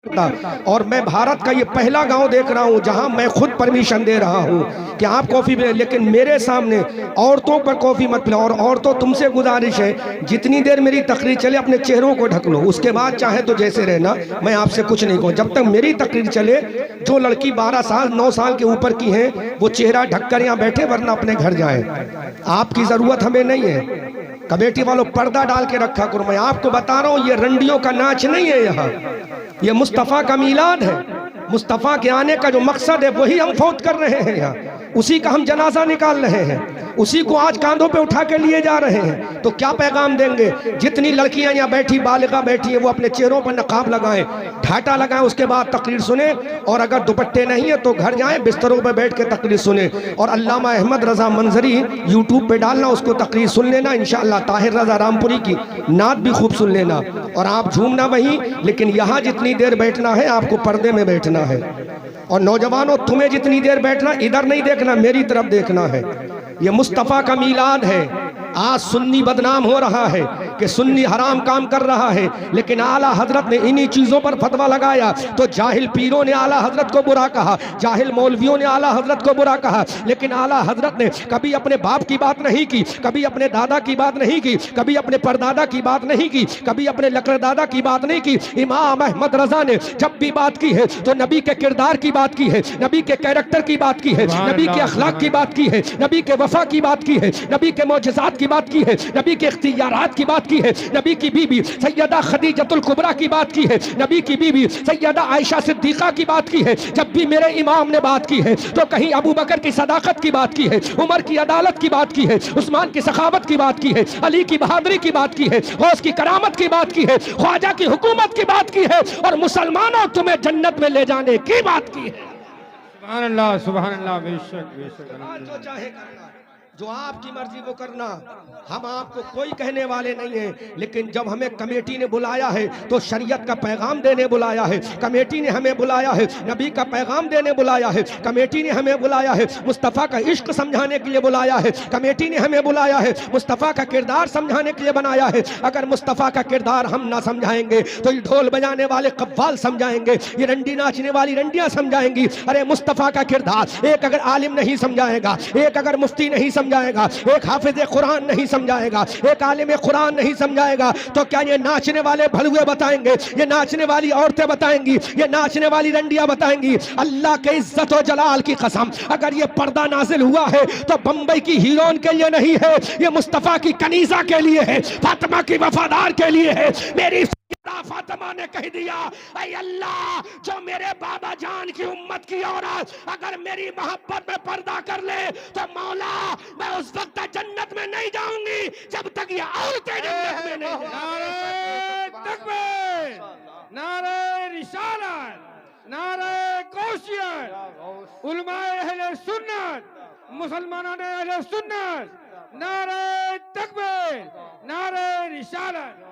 और मैं भारत का ये पहला गांव देख रहा हूं जहां मैं खुद परमिशन दे रहा हूं कि आप कॉफ़ी पिए, लेकिन मेरे सामने औरतों पर कॉफ़ी मत पिलाओ। और औरतों, तुमसे गुजारिश है जितनी देर मेरी तकरीर चले अपने चेहरों को ढक लो, उसके बाद चाहे तो जैसे रहना, मैं आपसे कुछ नहीं कहूँ। जब तक मेरी तकरीर चले, जो लड़की 12 साल 9 साल के ऊपर की है वो चेहरा ढककर यहाँ बैठे, वरना अपने घर जाए। आपकी ज़रूरत हमें नहीं है। कमेटी वालों, पर्दा डाल के रखा करो। मैं आपको बता रहा हूँ, ये रंडियों का नाच नहीं है यहाँ, ये मुस्तफ़ा का मीलाद है। मुस्तफ़ा के आने का जो मकसद है वही हम फौत कर रहे हैं यहाँ, उसी का हम जनाजा निकाल रहे हैं, उसी को आज कांधों पे उठा के लिए जा रहे हैं। तो क्या पैगाम देंगे? जितनी लड़कियां यहाँ बैठी, बालिका बैठी है, वो अपने चेहरों पर नकाब लगाएं, ढाटा लगाएं, उसके बाद तकरीर सुने। और अगर दुपट्टे नहीं है तो घर जाएं, बिस्तरों पर बैठ के तकरीर सुने। और अल्लामा अहमद रजा मंजरी यूट्यूब पे डालना, उसको तकरीर सुन लेना इंशाअल्लाह। ताहिर रजा रामपुरी की नात भी खूब सुन लेना, और आप झूमना वहीं, लेकिन यहाँ जितनी देर बैठना है आपको पर्दे में बैठना है। और नौजवानों, तुम्हें जितनी देर बैठना, इधर नहीं देखना, मेरी तरफ देखना है। ये मुस्तफ़ा का मीलाद है। आज सुन्नी बदनाम हो रहा है कि सुन्नी हराम काम कर रहा है, लेकिन आला हजरत ने इन्हीं चीज़ों पर फतवा लगाया तो जाहिल पीरों ने आला हजरत को बुरा कहा, जाहिल मौलवियों ने आला हजरत को बुरा कहा। लेकिन आला हजरत ने कभी अपने बाप की बात नहीं की, कभी अपने दादा की बात नहीं की, कभी अपने परदादा की बात नहीं की, कभी अपने लकड़दादा की बात नहीं की। इमाम अहमद रजा ने जब भी बात की है तो नबी के किरदार की बात की है, नबी के कैरेक्टर की बात की है, नबी के अखलाक की बात की है, नबी के वफा की बात की है, नबी के मौजज़ात की बात की है, नबी के इख्तियारात की बात की है, नबी की बीबी सैयदा खदीजतुल कुबरा की बात की है, नबी की बीबी सैयदा आयशा सिद्दीक़ा की बात की है। जब भी मेरे इमाम ने बात की है तो कहीं अबू बकर की सदाकत की बात की है, उमर की अदालत की बात की है, उस्मान की सखावत की बात की है, अली की बहादुरी की बात की है, गौस की करामत की बात की है, ख्वाजा की हुकूमत की बात की है, और मुसलमानों तुम्हें जन्नत में ले जाने की बात की है। सुभान अल्लाह, बेशक बेशक। जो चाहे करना, जो आपकी मर्जी वो करना, हम आपको कोई कहने वाले नहीं हैं। लेकिन जब हमें कमेटी ने बुलाया है तो शरीयत का पैगाम देने बुलाया है, कमेटी ने हमें बुलाया है, नबी का पैगाम देने बुलाया है, कमेटी ने हमें बुलाया है, मुस्तफ़ा का इश्क समझाने के लिए बुलाया है, कमेटी ने हमें बुलाया है, मुस्तफ़ा का किरदार समझाने के लिए बनाया है। अगर मुस्तफ़ा का किरदार हम ना समझाएंगे तो ये ढोल बजाने वाले कव्वाल समझाएंगे, ये रंडी नाचने वाली रंडियाँ समझाएंगी। अरे मुस्तफ़ा का किरदार एक अगर आलिम नहीं समझाएगा, एक अगर मुफ्ती नहीं समझाएगा, एक हाफिज कुरान नहीं समझाएगा, एक आलिम कुरान नहीं समझाएगा, तो क्या ये नाचने वाले भलुए बताएंगे, ये नाचने वाली औरतें बताएंगी, ये नाचने वाली रंडियां बताएंगी? अल्लाह के इज्जत और जलाल की कसम, अगर ये पर्दा नाजिल हुआ है तो बंबई की हीरोइन के लिए नहीं है, ये मुस्तफ़ा की कनीजा के लिए है, फातिमा की वफादार के लिए है। मेरी फातिमा ने कह दिया, ऐ अल्लाह, जो मेरे बाबा जान की उम्मत की औरत अगर मेरी मोहब्बत में पर्दा कर ले तो मौला मैं उस वक्त जन्नत में नहीं जाऊंगी जब तक ये औरतें जन्नत में नहीं जाएंगी। नारे तकबीर, नारे रिसालत, नारे कौसियत, उलमाए अहले सुन्नत, मुसलमानों ने अहले सुन्नत, नारे तकबीर, नारे रिसालत।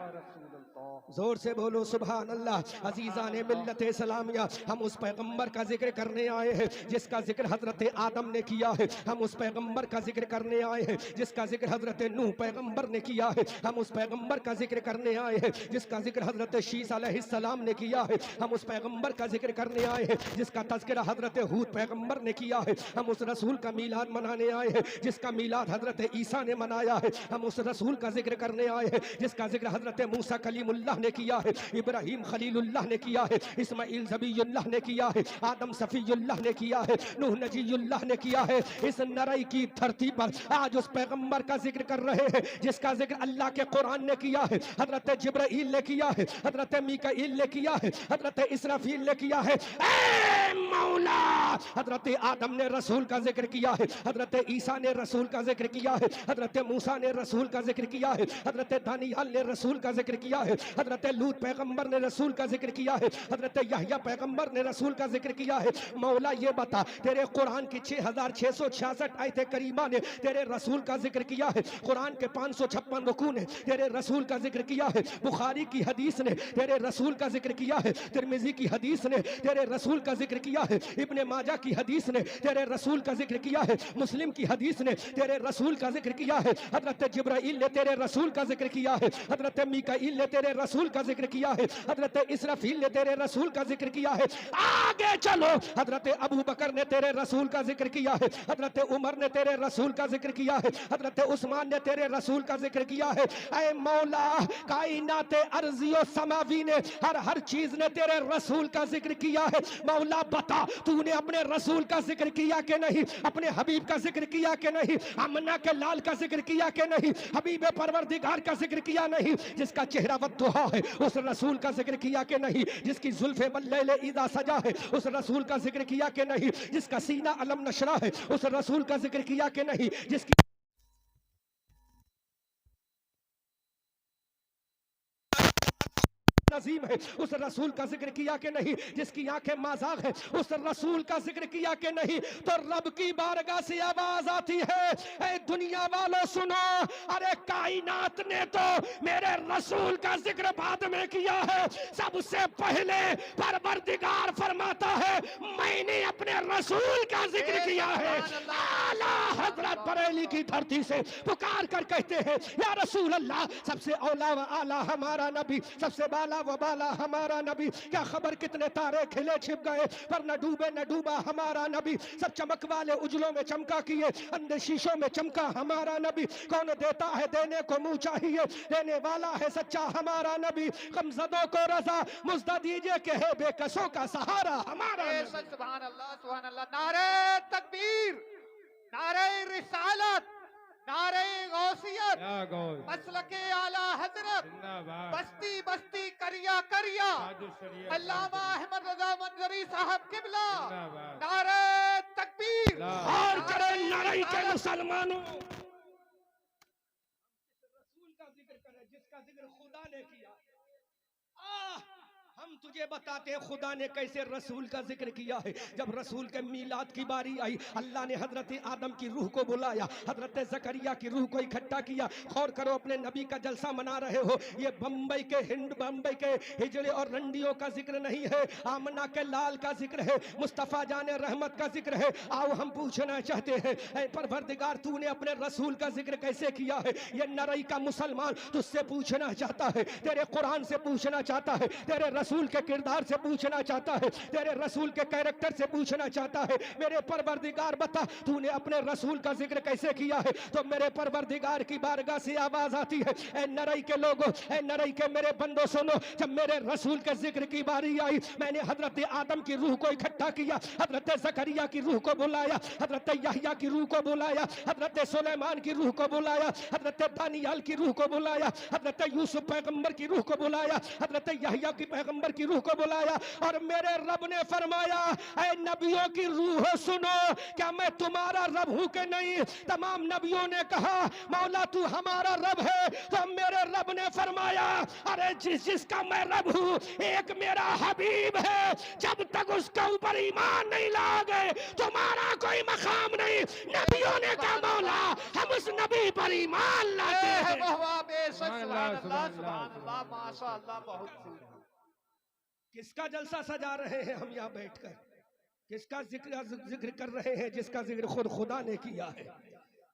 जोर से बोलो सुभान अल्लाह। अजीज़ा ने मिल्लत सलामिया, हम उस पैगंबर का जिक्र करने आए हैं जिसका जिक्र हजरत आदम ने किया है। हम उस पैगंबर का जिक्र करने आए हैं जिसका जिक्र हजरत नूह पैगंबर ने किया है। हम उस पैगंबर का जिक्र करने आए हैं जिसका जिक्र हजरत शीस अलैहिस्सलाम ने किया है। हम उस पैगंबर का जिक्र करने आए हैं जिसका तज़किरा हजरत हूद पैगंबर ने किया है। हम उस रसूल का मीलाद मनाने आए हैं जिसका मीलाद हजरत ईसा ने मनाया है। हम उस रसूल का जिक्र करने आए हैं जिसका जिक्र हजरत मूसा कलीमुल्लाह ने किया है, इब्राहिम खलीलुल्लाह ने किया है, इस्माइल ज़बीयुल्लाह ने किया है, आदम सफ़ीयुल्लाह ने किया है, नूह नजीयुल्लाह ने किया है। इस नरई की धरती पर आज उस पैगंबर का जिक्र कर रहे हैं जिसका जिक्र अल्लाह के कुरान ने किया है, हजरत जिब्राइल ने किया है, हजरत मीकाईल ने किया है, हजरत इसराफील ने किया है। ऐ मौला, हजरत आदम ने रसूल का जिक्र किया है, हजरत ईसा ने रसूल का जिक्र किया है, हजरत मूसा ने रसूल का जिक्र किया है, हजरत दानियाल ने रसूल का जिक्र किया है, हजरत लूत पैगंबर ने रसूल का जिक्र किया है, हजरत यहया पैगंबर ने रसूल का जिक्र किया है। मौला ये बता, तेरे कुरान की 6666 आयत करीमा ने तेरे रसूल का जिक्र किया है, कुरान के 556 रुकू ने तेरे रसूल का जिक्र किया है, बुखारी की हदीस ने तेरे रसूल का जिक्र किया है, तिरमिजी की हदीस ने तेरे रसूल का जिक्र किया है, इब्ने माजा की हदीस ने तेरे रसूल का जिक्र किया है, मुस्लिम की हदीस ने तेरे रसूल का जिक्र किया है, हजरत जिब्राइल ने तेरे रसूल का जिक्र किया है, हजरत मीकाईल ने तेरे तेरे रसूल का जिक्र किया है, हजरत इसराफील ने तेरे रसूल का जिक्र किया है। आगे चलो, हजरत अबू बकर ने तेरे रसूल का जिक्र किया है, हजरत उमर ने तेरे रसूल का जिक्र किया है, हजरत उस्मान ने तेरे रसूल का जिक्र किया है। ऐ मौला, कायनात अर्ज़ी और समावी ने हर चीज ने तेरे रसूल का जिक्र किया है। मौला बता, तूने अपने रसूल का जिक्र किया कि नहीं, अपने हबीब का जिक्र किया कि नहीं, अमना के लाल का जिक्र किया कि नहीं, हबीब परवरदिगार का जिक्र किया नहीं, जिसका चेहरा वद्दुहा है उस रसूल का जिक्र किया कि नहीं, जिसकी जुल्फे बल्लैल इज़ा सजा है उस रसूल का जिक्र किया कि नहीं, जिसका सीना अलम नशरा है उस रसूल का जिक्र किया कि नहीं, जिसकी नजीम है उस रसूल का जिक्र किया कि नहीं, जिसकी आंखें माज़ाग है उस रसूल का जिक्र किया कि नहीं। तो रब की बारगाह से आवाज आती है, ए दुनिया वालों सुनो, अरे कायनात ने तो मेरे रसूल का जिक्र बाद में किया है, सबसे पहले परवरदिगार फरमाता है मैंने अपने रसूल का जिक्र किया है। आला हजरत बरेली की धरती से पुकार कर कहते हैं, या रसूल अल्लाह, सबसे औला व आला हमारा नबी, सबसे बाला व बाला हमारा नबी। क्या खबर कितने तारे खिले छिप गए पर न डूबे न डूबा हमारा नबी। सब चमक वाले उजलों में चमका किए, अंधे शीशों में चमका हमारा नबी। कौन देता है देने को मुंह चाहिए, देने वाला है सच्चा हमारा नबी। कमजदों को रजा मुज्दा दीजिए कि है बेकसों का सहारा हमारा नबी। सुभान अल्लाह, सुभान अल्लाह। नारे तकबीर, नारे रिसालत, नारे गौसियत, मसलके आला हजरत, बस्ती बस्ती करिया करिया, अल्लामा अहमद रजा मंजरी साहब किबला। नारे तकबीर और करें नारे के मुसलमानों, रसूल का जिक्र करें जिसका जिक्र खुदा ने किया। हम तुझे बताते हैं खुदा ने कैसे रसूल का जिक्र किया है। जब रसूल के मीलाद की बारी आई, अल्लाह ने हजरत आदम की रूह को बुलाया, हजरत जकरिया की रूह को इकट्ठा किया। गौर करो, अपने नबी का जलसा मना रहे हो, ये बम्बई के बम्बई के हिजड़े और रंडियों का जिक्र नहीं है, आमना के लाल का जिक्र है, मुस्तफ़ा जाने रहमत का जिक्र है। आओ हम पूछना चाहते हैं, ऐ परवरदिगार तूने अपने रसूल का जिक्र कैसे किया है। ये नरई का मुसलमान तुझसे पूछना चाहता है, तेरे कुरान से पूछना चाहता है, तेरे रसूल के किरदार से पूछना चाहता है, तेरे रसूल के कैरेक्टर से पूछना चाहता है। मेरे परवरदिगार बता, तूने अपने रसूल का जिक्र कैसे किया है। तो मेरे परवरदिगार की बारगाह से आवाज आती है, ए नरई के लोगों, ए नरई के मेरे बंदो सुनो, जब मेरे रसूल के जिक्र की बारी आई, मैंने हजरत आदम की रूह को इकट्ठा किया, हजरत जकरिया की रूह को बुलाया, हजरत यहया की रूह को बुलाया, हजरत सुलेमान की रूह को बुलाया, हजरत दानियाल की रूह को बुलाया, हजरत यूसुफ पैगंबर की रूह को बुलाया, हजरत यहया की पैगंबर की रूह को बुलाया। और मेरे रब ने फरमाया, ऐ नबियों की रूह सुनो, क्या मैं तुम्हारा रब हूं कि नहीं। तमाम नबियों ने कहा मौला तू हमारा रब है। तो मेरे रब ने फरमाया, अरे जिसका मैं रब हूं एक मेरा हबीब है, जब तक उसके ऊपर ईमान नहीं लाओगे तुम्हारा कोई मकाम नहीं। नबियों ने कहा मौला हम उस नबी पर ईमान लाते हैं। सुभान अल्लाह, सुभान अल्लाह, माशाअल्लाह। बहुत किसका जलसा सजा रहे हैं हम यहाँ बैठकर, किसका जिक्र कर रहे हैं, जिसका जिक्र खुद खुदा ने किया है।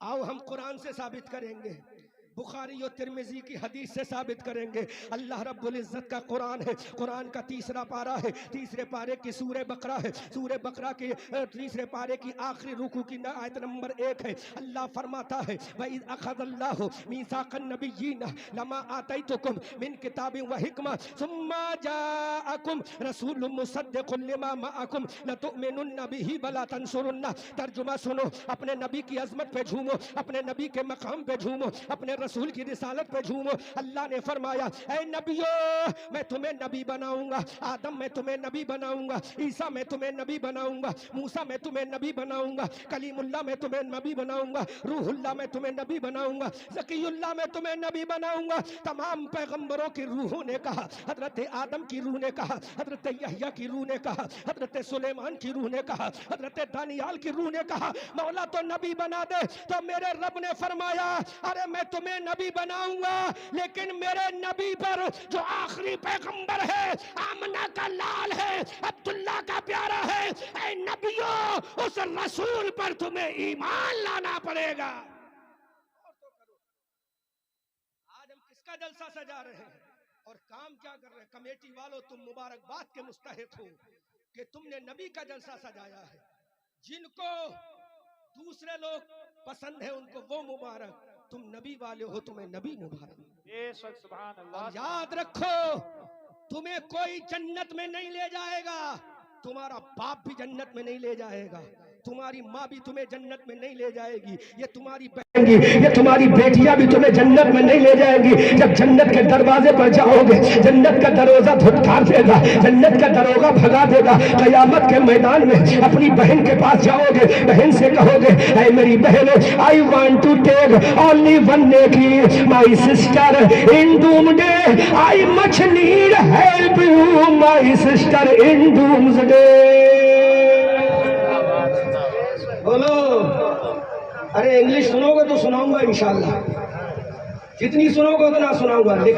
आओ हम कुरान से साबित करेंगे, बुखारी और तिरमिजी की हदीस से साबित करेंगे। अल्लाह रब्बुल इज्जत का कुरान है, कुरान का तीसरा पारा है, तीसरे पारे की सूरह बकरा है, सूरह बकरा के तीसरे पारे की आखिरी रुकू की आयत नंबर 1 है। अल्लाह फरमाता है, वइज़ अख़ज़ल्लाहु मीसाक़न नबिय्यीन लमा आतैतुकुम मिन किताबिन व हिकमा सुम्मा जाअकुम रसूलुम मुसद्दिक़ुन लिमा मअकुम लतुमिनुन्न बिही वला तंसुरुन्ना। तर्जुमा सुनो, अपने नबी की अजमत पे झूमो, अपने नबी के मकाम पे झूमो, अपने रसूल की रिसालत पे झूमो। अल्लाह ने फरमाया, ऐ नबियों मैं तुम्हें नबी बनाऊंगा, आदम मैं तुम्हें नबी बनाऊंगा, ईसा मैं तुम्हें नबी बनाऊंगा, मूसा मैं तुम्हें नबी बनाऊंगा, कलीमुल्लाह मैं तुम्हें नबी बनाऊंगा, रूहुल्लाह मैं तुम्हें नबी बनाऊंगा, ज़कीयुल्लाह मैं तुम्हें नबी बनाऊंगा। तमाम पैगंबरों की रूहों ने कहा, हजरत आदम की रूह ने कहा, हजरत यहया की रूह ने कहा, हजरत सुलेमान की रूह ने कहा, हजरत दानियाल की रूह ने कहा मौला तो नबी बना दे। तो मेरे रब ने फरमाया, अरे मैं तुम्हें नबी बनाऊंगा, लेकिन मेरे नबी पर जो आखिरी पैगंबर है, आमना का लाल है, अब्दुल्ला का प्यारा है, ऐ नबियों उस रसूल पर तुम्हें ईमान लाना पड़ेगा। आज हम किसका जलसा सजा रहे हैं, और काम क्या कर रहे? कमेटी वालों, तुम मुबारकबाद के मुस्तहिक हो कि तुमने नबी का जलसा सजाया है। जिनको दूसरे लोग पसंद है उनको वो मुबारक, तुम नबी वाले हो, तुम्हें नबी मुबारक। बेशक सुभान अल्लाह। और याद रखो, तुम्हें कोई जन्नत में नहीं ले जाएगा, तुम्हारा बाप भी जन्नत में नहीं ले जाएगा, तुम्हारी माँ भी तुम्हें जन्नत में नहीं ले जाएगी, ये तुम्हारी बहन, ये तुम्हारी बेटियां भी तुम्हें जन्नत में नहीं ले जाएगी। जब जन्नत के दरवाजे पर जाओगे, जन्नत का दरोजा धुतकार देगा, जन्नत का दरोगा भगा देगा। कयामत के मैदान में अपनी बहन के पास जाओगे, बहन से कहोगे, ऐ मेरी बहन, I want to take only one नेकी my sister in doomsday, I much need help you my sister in doomsday. बोलो, अरे इंग्लिश सुनोगे तो सुनाऊंगा इंशाल्लाह, जितनी सुनोगे उतना सुनाऊंगा।